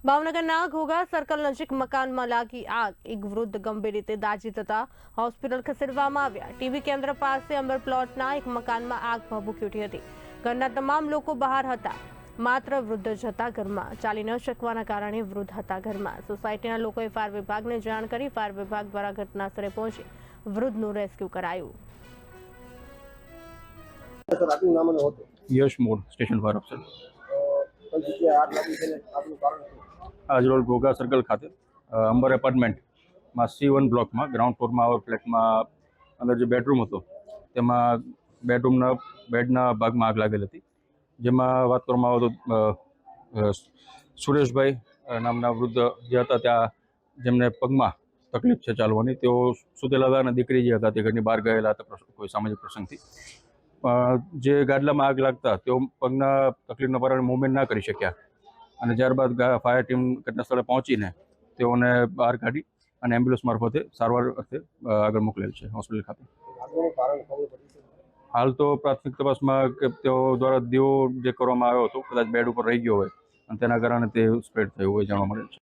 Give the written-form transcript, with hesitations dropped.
ભાવનગરના ઘોઘા સર્કલ નજીક મકાનમાં લાગી આગ. એક વૃદ્ધ ગંભીર રીતે દાઝી થતા હોસ્પિટલ ખસેડવામાં આવ્યા. ટીવી કેન્દ્ર પાસે અંબર પ્લોટના એક મકાનમાં આગ ભભૂકી ઉઠી હતી. ઘરના તમામ લોકો બહાર હતા. માત્ર વૃદ્ધ જ હતા ઘરમાં. ચાલી ન શકવાના કારણે વૃદ્ધ હતા ઘરમાં. સોસાયટીના લોકોએ ફાયર વિભાગને જાણ કરી ફાયર વિભાગ દ્વારા ઘટના સ્થળે પહોંચી વૃદ્ધનું રેસ્ક્યુ કરાયું. યશ મોડ સ્ટેશન ફાયર ઓફિસર આજરોજ ઘોઘા સર્કલ ખાતે અંબર એપાર્ટમેન્ટમાં C1 બ્લોકમાં ગ્રાઉન્ડ ફ્લોરમાં આવેલ ફ્લેટમાં અંદર જે બેડરૂમ હતો તેમાં બેડરૂમના બેડના ભાગમાં આગ લાગેલ હતી. જેમાં વાત કરવામાં આવે તો સુરેશભાઈ નામના વૃદ્ધ જે હતા ત્યાં જેમને પગમાં તકલીફ છે ચાલવાની, તેઓ સુતેલા હતા અને દીકરી જે હતા તે ઘરની બહાર ગયેલા હતા કોઈ સામાજિક પ્રસંગથી. જે ગાદલામાં આગ લાગતા તેઓ પગના તકલીફના કારણે મૂવમેન્ટ ના કરી શક્યા અને ત્યારબાદ ફાયર ટીમ ઘટના સ્થળે પહોંચીને તેઓને બહાર કાઢી અને એમ્બ્યુલન્સ મારફતે સારવાર અર્થે આગળ મોકલેલ છે હોસ્પિટલ ખાતે. હાલ તો પ્રાથમિક તપાસમાં કે તેઓ દ્વારા દીવો જે કરવામાં આવ્યો હતો કદાચ બેડ ઉપર રહી ગયો હોય અને તેના કારણે તે સ્પ્રેડ થયું હોય જાણવા મળેલ છે.